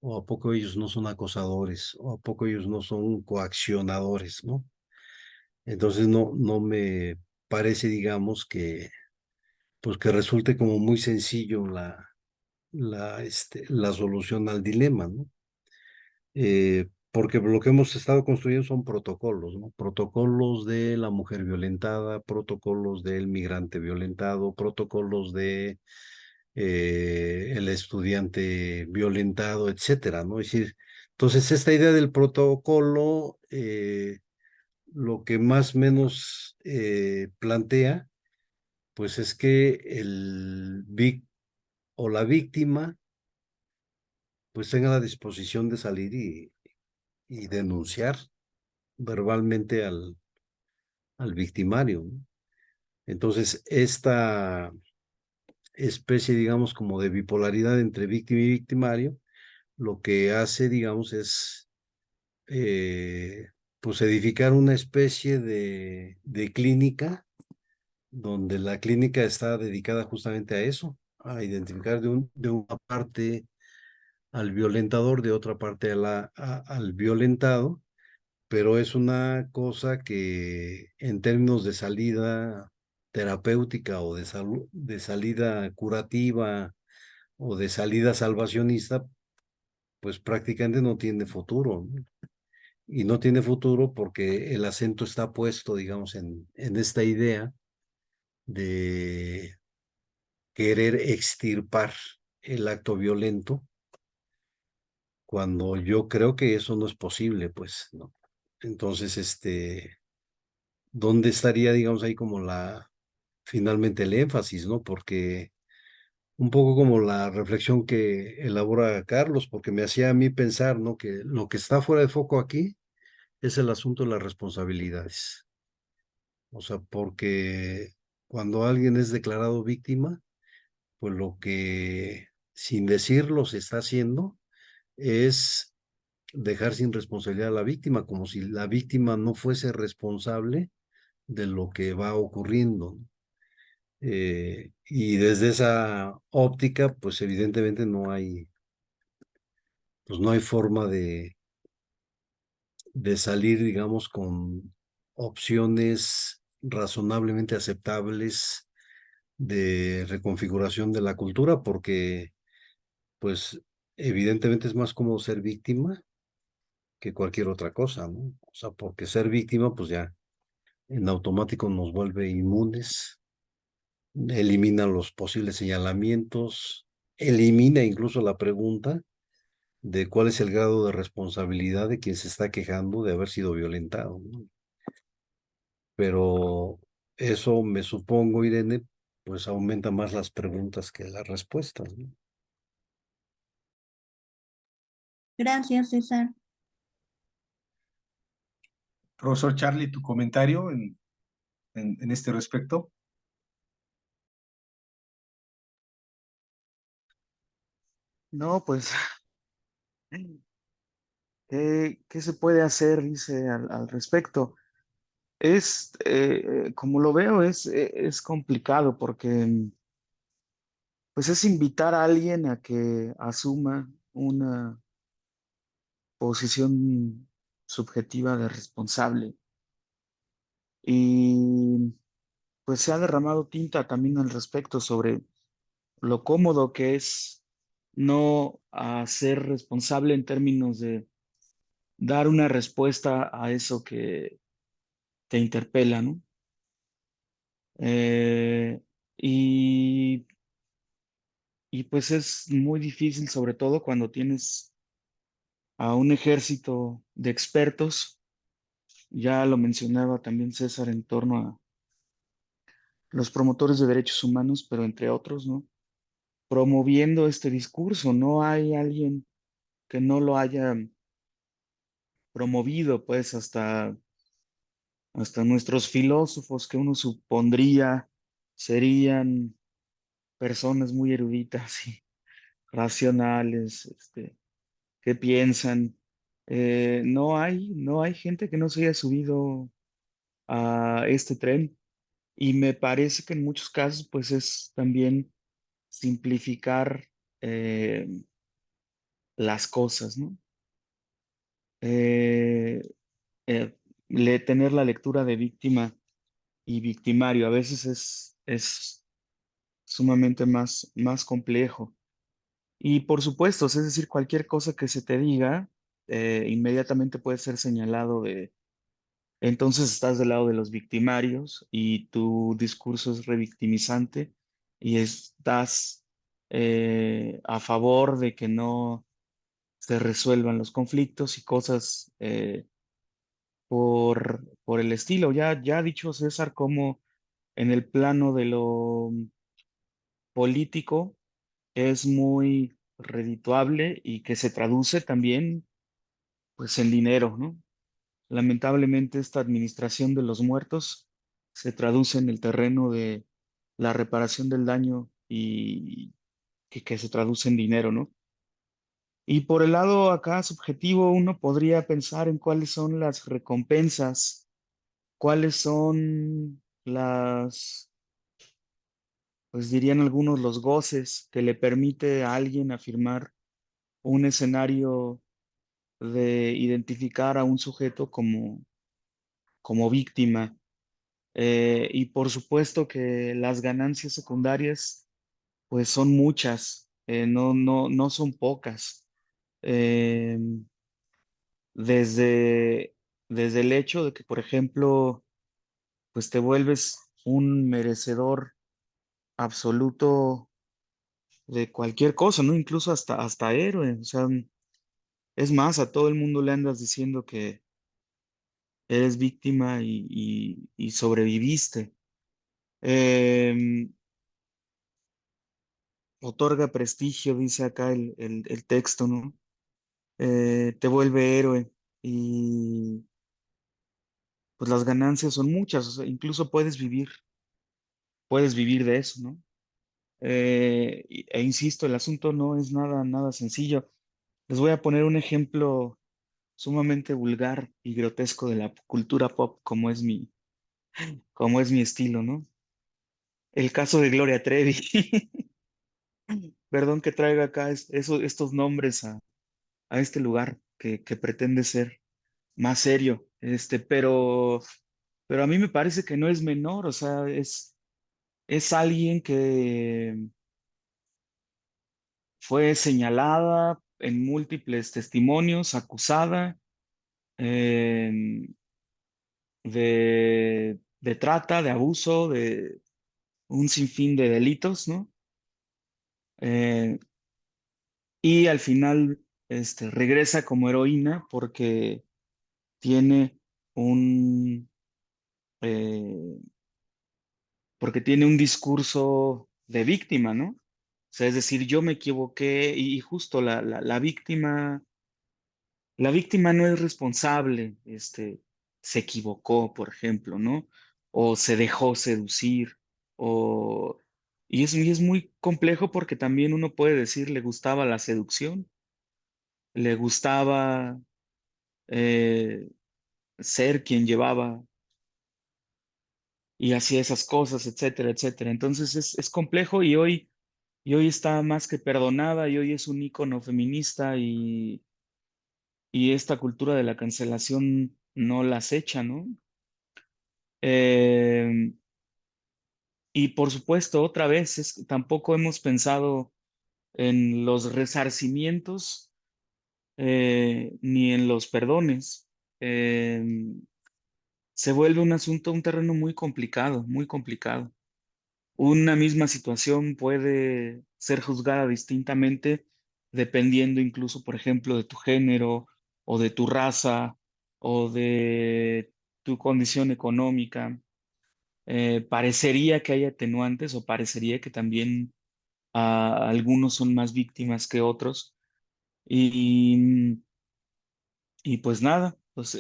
¿O a poco ellos no son acosadores? ¿O a poco ellos no son coaccionadores, ¿no? Entonces no me parece, digamos, pues que resulte como muy sencillo la solución al dilema, ¿no? Porque lo que hemos estado construyendo son protocolos, ¿no? Protocolos de la mujer violentada, protocolos del migrante violentado, protocolos de el estudiante violentado, etcétera, ¿no? Es decir, entonces esta idea del protocolo, lo que más o menos plantea, pues es que o la víctima, pues tenga la disposición de salir y denunciar verbalmente al victimario, ¿no? Entonces, esta especie, digamos, como de bipolaridad entre víctima y victimario, lo que hace, digamos, es eh, pues edificar una especie de clínica, donde la clínica está dedicada justamente a eso, a identificar de una parte al violentador, de otra parte al violentado, pero es una cosa que en términos de salida terapéutica o de salida curativa o de salida salvacionista, pues prácticamente no tiene futuro, ¿no? Y no tiene futuro porque el acento está puesto, digamos, en esta idea de querer extirpar el acto violento, cuando yo creo que eso no es posible, pues, ¿no? Entonces, ¿dónde estaría, digamos, ahí como finalmente el énfasis, ¿no? Porque un poco como la reflexión que elabora Carlos, porque me hacía a mí pensar, ¿no? Que lo que está fuera de foco aquí es el asunto de las responsabilidades. O sea, porque cuando alguien es declarado víctima, pues lo que sin decirlo se está haciendo es dejar sin responsabilidad a la víctima, como si la víctima no fuese responsable de lo que va ocurriendo. Y desde esa óptica, pues evidentemente pues no hay forma de salir, digamos, con opciones razonablemente aceptables de reconfiguración de la cultura, porque pues evidentemente es más cómodo ser víctima que cualquier otra cosa, ¿no? O sea, porque ser víctima, pues ya en automático nos vuelve inmunes, elimina los posibles señalamientos, elimina incluso la pregunta de cuál es el grado de responsabilidad de quien se está quejando de haber sido violentado, ¿no? Pero eso me supongo, Irene, pues aumenta más las preguntas que las respuestas, ¿no? Gracias, César. Profesor Charlie, tu comentario en este respecto. No, pues, ¿qué se puede hacer? Dice al respecto. Como lo veo, es complicado porque pues es invitar a alguien a que asuma una posición subjetiva de responsable. Y pues se ha derramado tinta también al respecto sobre lo cómodo que es no ser responsable en términos de dar una respuesta a eso que te interpela, ¿no? Eh, y, y pues es muy difícil, sobre todo cuando tienes a un ejército de expertos, ya lo mencionaba también César en torno a los promotores de derechos humanos, pero entre otros, ¿no? Promoviendo este discurso, no hay alguien que no lo haya promovido, pues hasta nuestros filósofos que uno supondría serían personas muy eruditas y racionales, que piensan. No hay gente que no se haya subido a este tren y me parece que en muchos casos pues es también simplificar eh, las cosas, ¿no? Eh, eh, Tener la lectura de víctima y victimario a veces es sumamente más complejo. Y por supuesto, es decir, cualquier cosa que se te diga, inmediatamente puede ser señalado de, entonces estás del lado de los victimarios y tu discurso es revictimizante y estás a favor de que no se resuelvan los conflictos y cosas por el estilo. Ya ha dicho César cómo en el plano de lo político es muy redituable y que se traduce también pues en dinero, ¿no? Lamentablemente esta administración de los muertos se traduce en el terreno de la reparación del daño y que se traduce en dinero, ¿no? Y por el lado acá subjetivo, uno podría pensar en cuáles son las recompensas, cuáles son pues dirían algunos, los goces que le permite a alguien afirmar un escenario de identificar a un sujeto como víctima. Y por supuesto que las ganancias secundarias, pues son muchas, no son pocas. Eh, desde, desde el hecho de que, por ejemplo, pues te vuelves un merecedor absoluto de cualquier cosa, ¿no? Incluso hasta héroe. O sea, es más, a todo el mundo le andas diciendo que eres víctima y sobreviviste. Em, Otorga prestigio, dice acá el texto, ¿no? Te vuelve héroe y pues las ganancias son muchas, o sea, incluso puedes vivir de eso, ¿no? Insisto, el asunto no es nada sencillo. Les voy a poner un ejemplo sumamente vulgar y grotesco de la cultura pop, como es mi estilo, ¿no? El caso de Gloria Trevi. Perdón que traiga acá estos nombres a este lugar que pretende ser más serio, pero a mí me parece que no es menor, o sea, es alguien que fue señalada en múltiples testimonios, acusada eh, de trata, de abuso, de un sinfín de delitos, ¿no? Eh, y al final regresa como heroína porque tiene un, eh, porque tiene un discurso de víctima, ¿no? O sea, es decir, yo me equivoqué y justo la víctima no es responsable, se equivocó, por ejemplo, ¿no? O se dejó seducir, o... y es muy complejo porque también uno puede decir, le gustaba la seducción, le gustaba eh, ser quien llevaba y hacía esas cosas, etcétera, etcétera. Entonces es complejo y hoy está más que perdonada y hoy es un ícono feminista y esta cultura de la cancelación no la acecha, ¿no? Eh, y por supuesto, otra vez, tampoco hemos pensado en los resarcimientos ni en los perdones. Eh, Se vuelve un asunto, un terreno muy complicado, muy complicado. Una misma situación puede ser juzgada distintamente dependiendo incluso, por ejemplo, de tu género o de tu raza o de tu condición económica. Parecería que hay atenuantes o parecería que también algunos son más víctimas que otros. Y, y pues nada, pues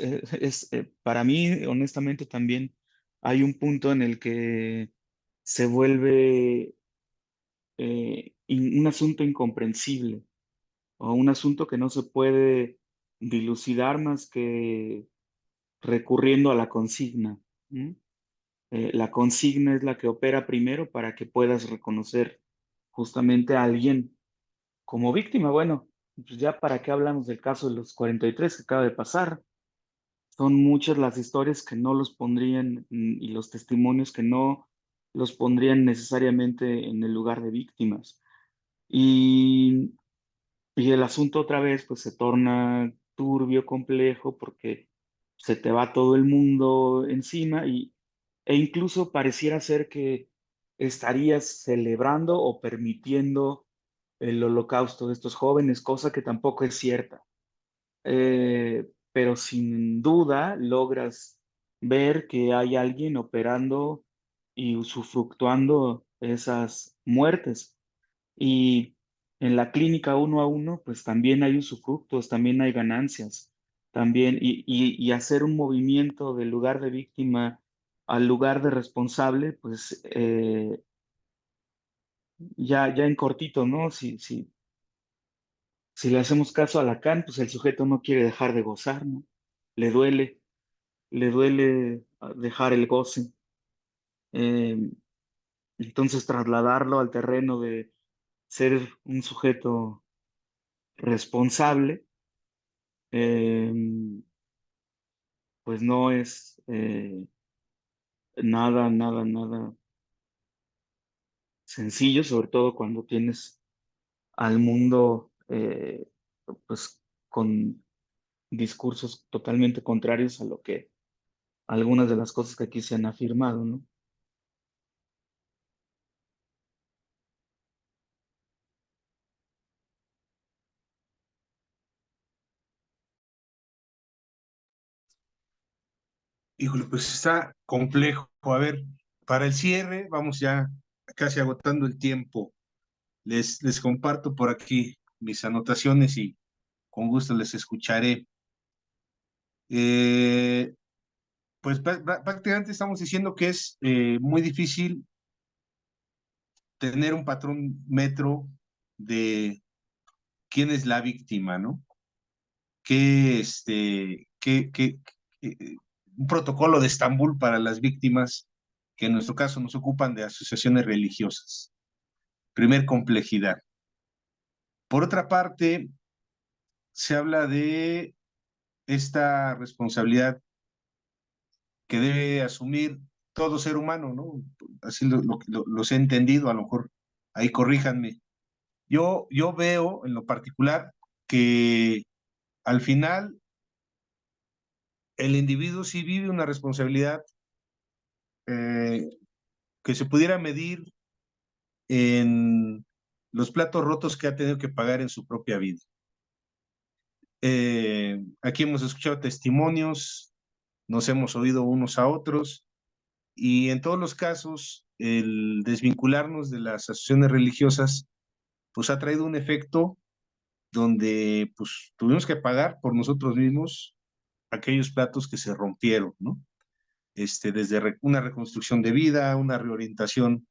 para mí, honestamente, también hay un punto en el que se vuelve un asunto incomprensible o un asunto que no se puede dilucidar más que recurriendo a la consigna. ¿Mm? La consigna es la que opera primero para que puedas reconocer justamente a alguien como víctima. Bueno, pues ya para qué hablamos del caso de los 43 que acaba de pasar. Son muchas las historias que no los pondrían y los testimonios que no los pondrían necesariamente en el lugar de víctimas. Y, y el asunto otra vez pues se torna turbio, complejo, porque se te va todo el mundo encima e incluso pareciera ser que estarías celebrando o permitiendo el holocausto de estos jóvenes, cosa que tampoco es cierta. Pero sin duda logras ver que hay alguien operando y usufructuando esas muertes. Y en la clínica uno a uno, pues también hay usufructos, también hay ganancias, también, y hacer un movimiento del lugar de víctima al lugar de responsable, pues ya en cortito, ¿no? Si le hacemos caso a Lacan, pues el sujeto no quiere dejar de gozar, ¿no? Le duele, le duele dejar el goce. Eh, entonces trasladarlo al terreno de ser un sujeto responsable, eh, pues no es nada sencillo, sobre todo cuando tienes al mundo pues con discursos totalmente contrarios a lo que algunas de las cosas que aquí se han afirmado, ¿no? Híjole, pues está complejo. A ver, para el cierre, vamos ya casi agotando el tiempo. Les comparto por aquí mis anotaciones y con gusto les escucharé. Eh, pues prácticamente estamos diciendo que es muy difícil tener un patrón metro de quién es la víctima, ¿no? Que un protocolo de Estambul para las víctimas que en nuestro caso nos ocupan de asociaciones religiosas. Primer complejidad. Por otra parte, se habla de esta responsabilidad que debe asumir todo ser humano, ¿no? Así los he entendido, a lo mejor ahí corríjanme. Yo veo en lo particular que al final el individuo sí vive una responsabilidad eh, que se pudiera medir en los platos rotos que ha tenido que pagar en su propia vida. Aquí hemos escuchado testimonios, nos hemos oído unos a otros y en todos los casos el desvincularnos de las asociaciones religiosas pues ha traído un efecto donde pues tuvimos que pagar por nosotros mismos aquellos platos que se rompieron, ¿no? Desde una reconstrucción de vida, una reorientación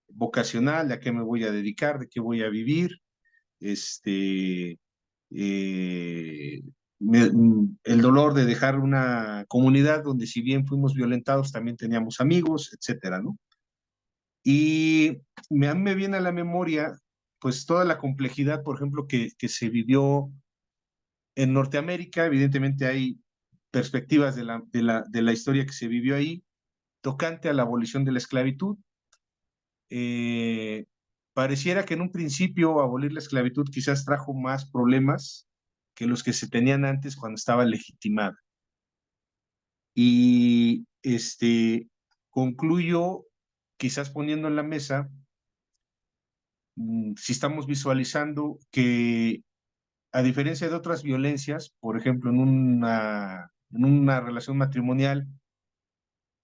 vocacional, de a qué me voy a dedicar, de qué voy a vivir, este, eh, el dolor de dejar una comunidad donde si bien fuimos violentados, también teníamos amigos, etcétera, ¿no? Y a mí me viene a la memoria, pues, toda la complejidad, por ejemplo, que se vivió en Norteamérica. Evidentemente hay perspectivas de la historia que se vivió ahí, tocante a la abolición de la esclavitud. Eh, Pareciera que en un principio abolir la esclavitud quizás trajo más problemas que los que se tenían antes cuando estaba legitimada. Y concluyo quizás poniendo en la mesa, si estamos visualizando que a diferencia de otras violencias, por ejemplo, en una relación matrimonial,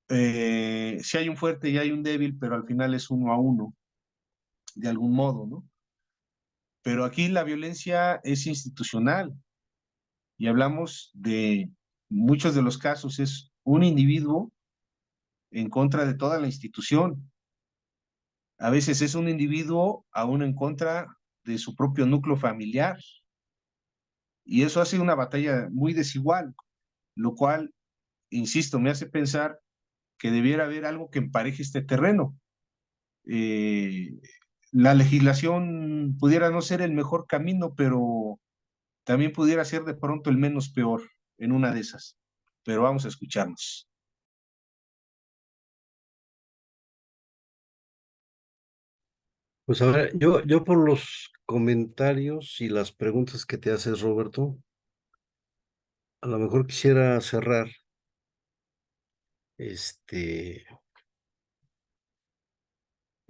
si hay un fuerte y hay un débil, pero al final es 1-1, de algún modo, ¿no? Pero aquí la violencia es institucional y hablamos de muchos de los casos, es un individuo en contra de toda la institución. A veces es un individuo aún en contra de su propio núcleo familiar. Y eso hace una batalla muy desigual, lo cual, insisto, me hace pensar que debiera haber algo que empareje este terreno. Eh, la legislación pudiera no ser el mejor camino, pero también pudiera ser de pronto el menos peor en una de esas. Pero vamos a escucharnos. Pues a ver, yo por los comentarios y las preguntas que te haces, Roberto, a lo mejor quisiera cerrar este,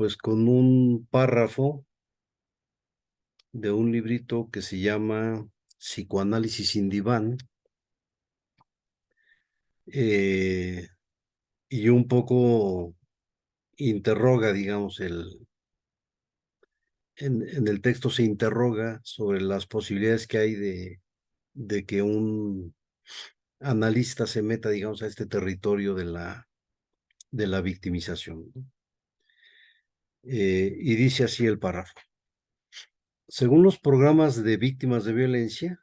pues con un párrafo de un librito que se llama Psicoanálisis sin diván, eh, y un poco interroga, digamos, en el texto se interroga sobre las posibilidades que hay de que un analista se meta, digamos, a este territorio de la victimización, ¿no? Y dice así el párrafo. Según los programas de víctimas de violencia,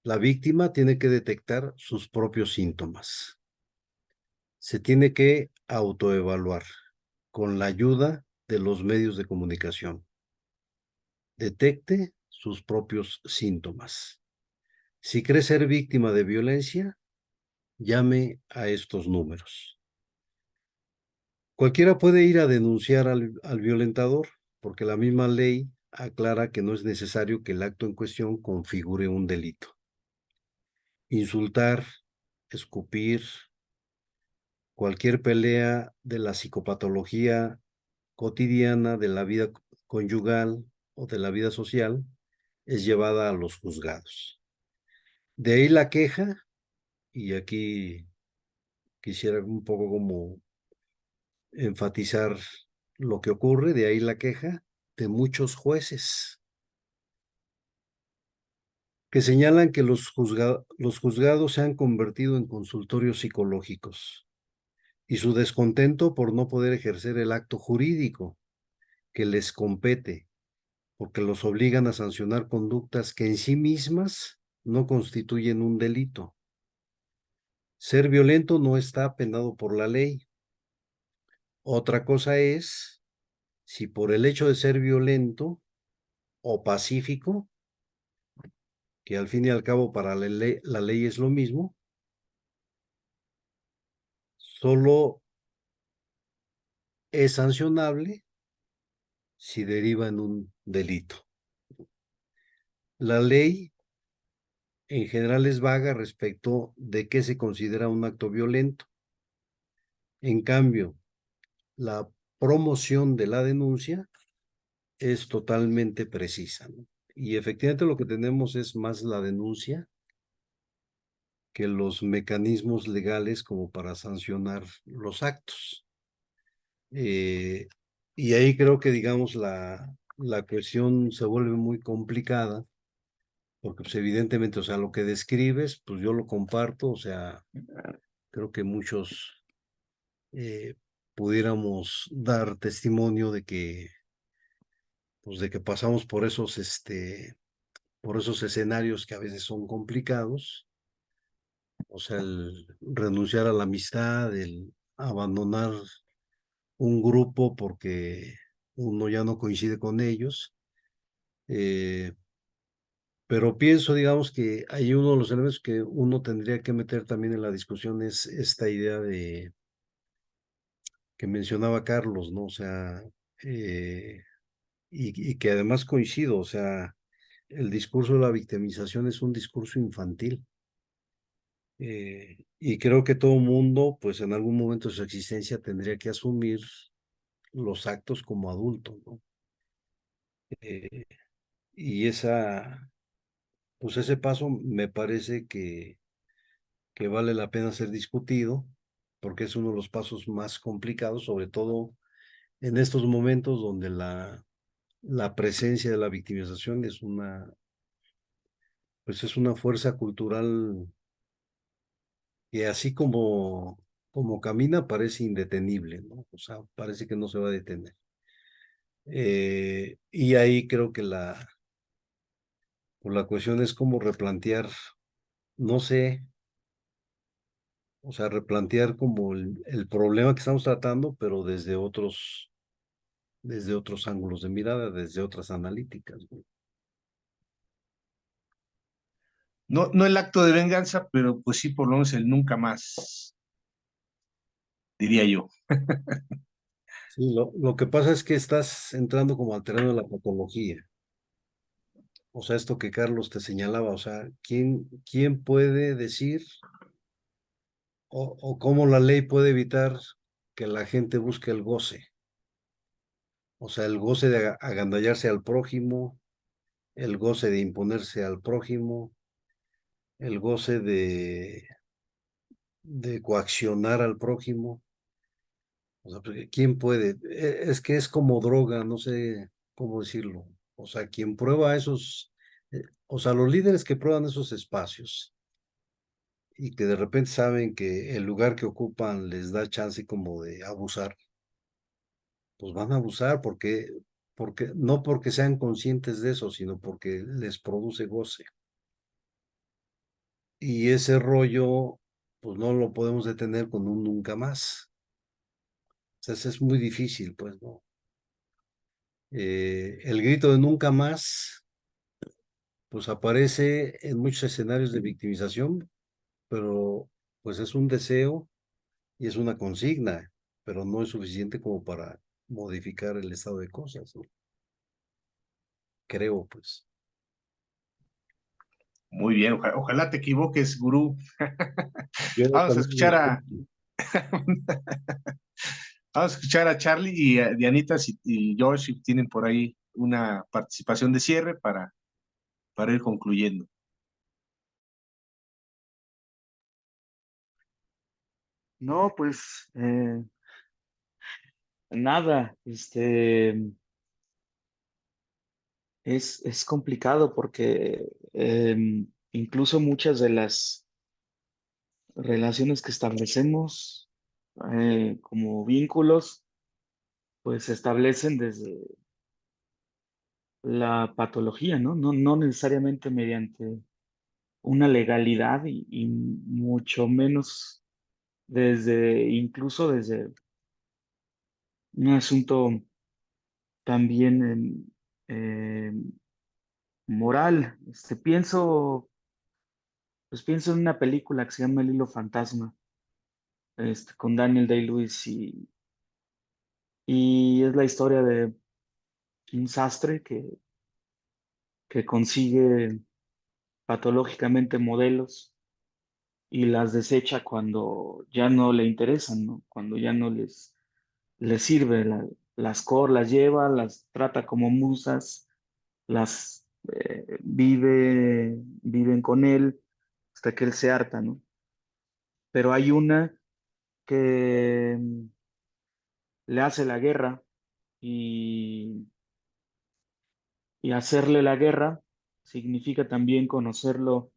la víctima tiene que detectar sus propios síntomas. Se tiene que autoevaluar con la ayuda de los medios de comunicación. Detecte sus propios síntomas. Si cree ser víctima de violencia, llame a estos números. Cualquiera puede ir a denunciar al violentador, porque la misma ley aclara que no es necesario que el acto en cuestión configure un delito. Insultar, escupir, cualquier pelea de la psicopatología cotidiana de la vida conyugal o de la vida social es llevada a los juzgados. De ahí la queja, y aquí quisiera un poco como enfatizar lo que ocurre, de ahí la queja de muchos jueces que señalan que los juzgados se han convertido en consultorios psicológicos y su descontento por no poder ejercer el acto jurídico que les compete, porque los obligan a sancionar conductas que en sí mismas no constituyen un delito. Ser violento no está penado por la ley. Otra cosa es si por el hecho de ser violento o pacífico, que al fin y al cabo para la ley es lo mismo, solo es sancionable si deriva en un delito. La ley en general es vaga respecto de qué se considera un acto violento. En cambio, la promoción de la denuncia es totalmente precisa, ¿no? Y efectivamente lo que tenemos es más la denuncia que los mecanismos legales como para sancionar los actos. Y ahí creo que, digamos, la cuestión se vuelve muy complicada, porque pues evidentemente, o sea, lo que describes, pues yo lo comparto, o sea, creo que muchos pudiéramos dar testimonio de que, pues de que pasamos por esos, por esos escenarios que a veces son complicados, o sea, el renunciar a la amistad, el abandonar un grupo porque uno ya no coincide con ellos. eh, pero pienso, digamos, que hay uno de los elementos que uno tendría que meter también en la discusión es esta idea de que mencionaba Carlos, ¿no? O sea, eh, y que además coincido, o sea, el discurso de la victimización es un discurso infantil. Y creo que todo mundo, pues en algún momento de su existencia tendría que asumir los actos como adulto, ¿no? Eh, y pues ese paso me parece que vale la pena ser discutido, porque es uno de los pasos más complicados, sobre todo en estos momentos donde la presencia de la victimización pues es una fuerza cultural que así como camina parece indetenible, ¿no? O sea, parece que no se va a detener. Y ahí creo que pues la cuestión es cómo replantear, no sé, o sea, replantear como el problema que estamos tratando, pero desde otros ángulos de mirada, desde otras analíticas, ¿no? No, no el acto de venganza, pero pues sí, por lo menos el nunca más, diría yo. Sí, lo que pasa es que estás entrando como al terreno de la patología. O sea, esto que Carlos te señalaba, o sea, ¿quién puede decir o cómo la ley puede evitar que la gente busque el goce? O sea, el goce de agandallarse al prójimo, el goce de imponerse al prójimo, el goce de coaccionar al prójimo. O sea, porque ¿quién puede? Es que es como droga, no sé cómo decirlo. O sea, quien prueba o sea, los líderes que prueban esos espacios y que de repente saben que el lugar que ocupan les da chance como de abusar, pues van a abusar no porque sean conscientes de eso, sino porque les produce goce. Y ese rollo, pues no lo podemos detener con un nunca más. O sea, es muy difícil, pues, ¿no? El grito de nunca más, pues aparece en muchos escenarios de victimización, pero pues es un deseo y es una consigna, pero no es suficiente como para modificar el estado de cosas, ¿no? Creo, pues. Muy bien, ojalá te equivoques, gurú. Yo Vamos a también lo escuchar a, escucho. vamos a escuchar a Charlie y a Dianita y Josh si tienen por ahí una participación de cierre para ir concluyendo. No, pues nada, es complicado porque incluso muchas de las relaciones que establecemos como vínculos, pues se establecen desde la patología, ¿no? No necesariamente mediante una legalidad y mucho menos incluso desde un asunto también eh, moral. Pienso en una película que se llama El Hilo Fantasma, con Daniel Day-Lewis y es la historia de un sastre que consigue patológicamente modelos y las desecha cuando ya no le interesan, ¿no? Cuando ya no les sirve, las lleva, las trata como musas, viven con él hasta que él se harta, ¿no? Pero hay una que le hace la guerra y, y hacerle la guerra significa también conocerlo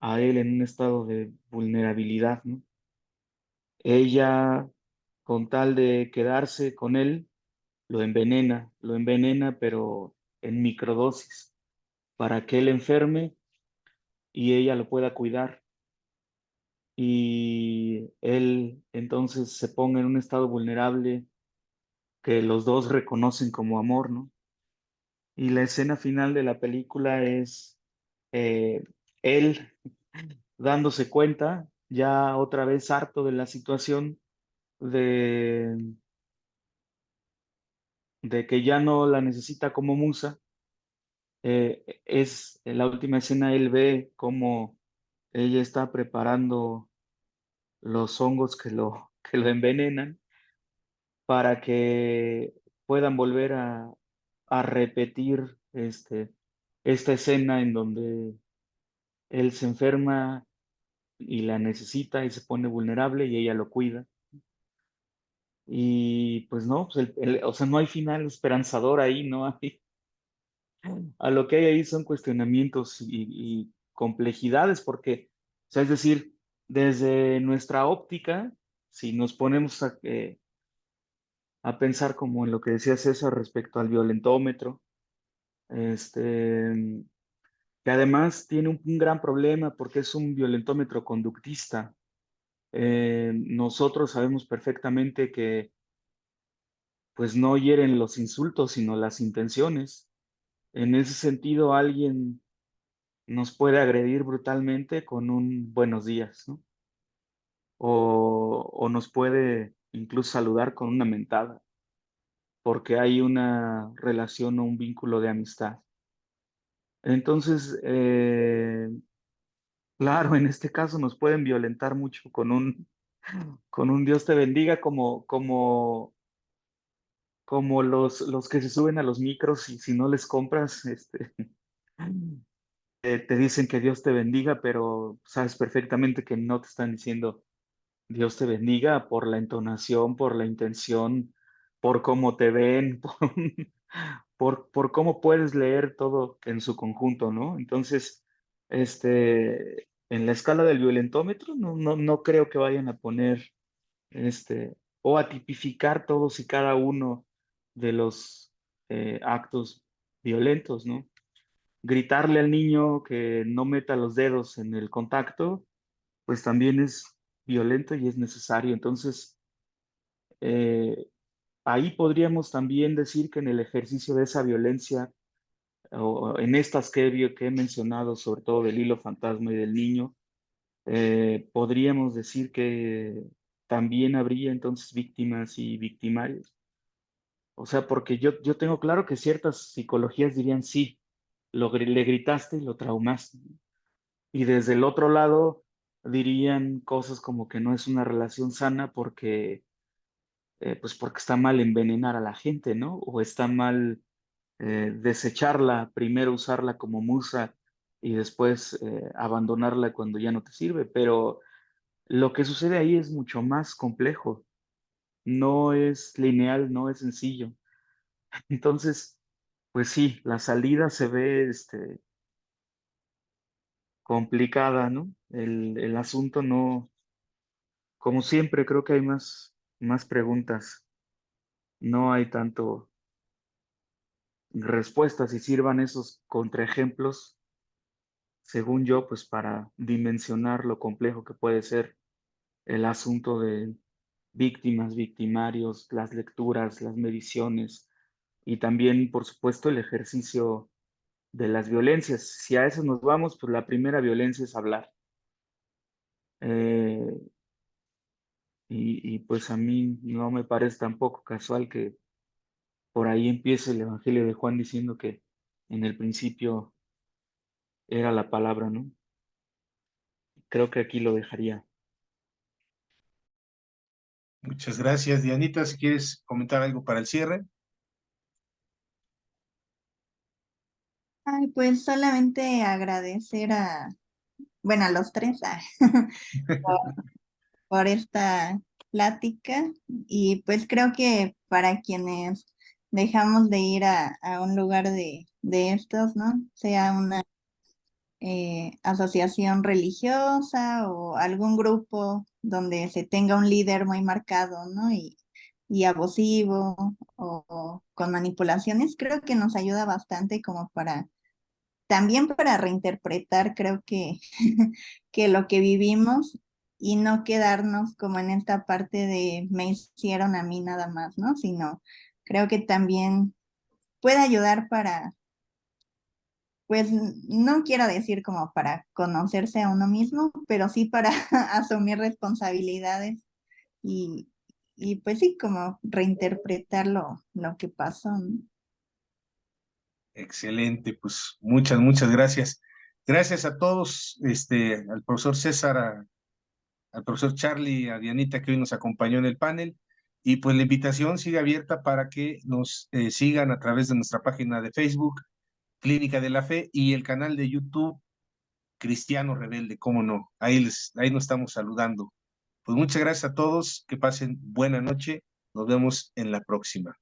a él en un estado de vulnerabilidad, ¿no? Ella, con tal de quedarse con él, lo envenena, pero en microdosis, para que él enferme y ella lo pueda cuidar. Y él entonces se ponga en un estado vulnerable que los dos reconocen como amor, ¿no? Y la escena final de la película es eh, él dándose cuenta, ya otra vez harto de la situación, de, de que ya no la necesita como musa. Es en la última escena, él ve cómo ella está preparando los hongos que lo envenenan para que puedan volver a repetir esta escena en donde él se enferma y la necesita y se pone vulnerable y ella lo cuida. Y pues no, pues o sea, no hay final esperanzador ahí, no hay. A lo que hay ahí son cuestionamientos y complejidades, porque, o sea, es decir, desde nuestra óptica, si nos ponemos a pensar como en lo que decía César respecto al violentómetro, este, que además tiene un gran problema porque es un violentómetro conductista. Nosotros sabemos perfectamente que pues no hieren los insultos, sino las intenciones. En ese sentido, alguien nos puede agredir brutalmente con un buenos días, ¿no? O nos puede incluso saludar con una mentada, porque hay una relación o un vínculo de amistad. Entonces, claro, en este caso nos pueden violentar mucho con un Dios te bendiga, como los que se suben a los micros y si no les compras, te dicen que Dios te bendiga, pero sabes perfectamente que no te están diciendo Dios te bendiga por la entonación, por la intención, por cómo te ven, por cómo puedes leer todo en su conjunto, ¿no? Entonces, en la escala del violentómetro, no creo que vayan a poner, o a tipificar todos y cada uno de los actos violentos, ¿no? Gritarle al niño que no meta los dedos en el contacto, pues también es violento y es necesario. Entonces, eh, ahí podríamos también decir que en el ejercicio de esa violencia, o en estas que he mencionado, sobre todo del hilo fantasma y del niño, podríamos decir que también habría entonces víctimas y victimarios. O sea, porque yo tengo claro que ciertas psicologías dirían sí, le gritaste y lo traumaste. Y desde el otro lado dirían cosas como que no es una relación sana porque, pues porque está mal envenenar a la gente, ¿no? O está mal desecharla, primero usarla como musa y después abandonarla cuando ya no te sirve. Pero lo que sucede ahí es mucho más complejo, no es lineal, no es sencillo. Entonces, pues sí, la salida se ve complicada, ¿no? El asunto no, como siempre, creo que hay más preguntas, no hay tanto respuestas y sirvan esos contraejemplos, según yo, pues para dimensionar lo complejo que puede ser el asunto de víctimas, victimarios, las lecturas, las mediciones y también, por supuesto, el ejercicio de las violencias. Si a eso nos vamos, pues la primera violencia es hablar. Eh, y pues a mí no me parece tampoco casual que por ahí empiece el Evangelio de Juan diciendo que en el principio era la palabra, ¿no? Creo que aquí lo dejaría. Muchas gracias, Dianita. Si quieres comentar algo para el cierre. Ay, pues solamente agradecer bueno, a los tres, por, por esta plática y pues creo que para quienes dejamos de ir a un lugar de estos, ¿no? Sea una asociación religiosa o algún grupo donde se tenga un líder muy marcado, ¿no? Y abusivo o con manipulaciones, creo que nos ayuda bastante como para también para reinterpretar, creo que, que lo que vivimos y no quedarnos como en esta parte de me hicieron a mí nada más, ¿no? Sino creo que también puede ayudar para, pues no quiero decir como para conocerse a uno mismo, pero sí para asumir responsabilidades y, y pues sí, como reinterpretar lo que pasó, ¿no? Excelente, pues muchas gracias. Gracias a todos, al profesor César, al profesor Charlie, a Dianita que hoy nos acompañó en el panel. Y pues la invitación sigue abierta para que nos sigan a través de nuestra página de Facebook, Clínica de la Fe, y el canal de YouTube, Cristiano Rebelde, cómo no. Ahí nos estamos saludando. Pues muchas gracias a todos, que pasen buena noche. Nos vemos en la próxima.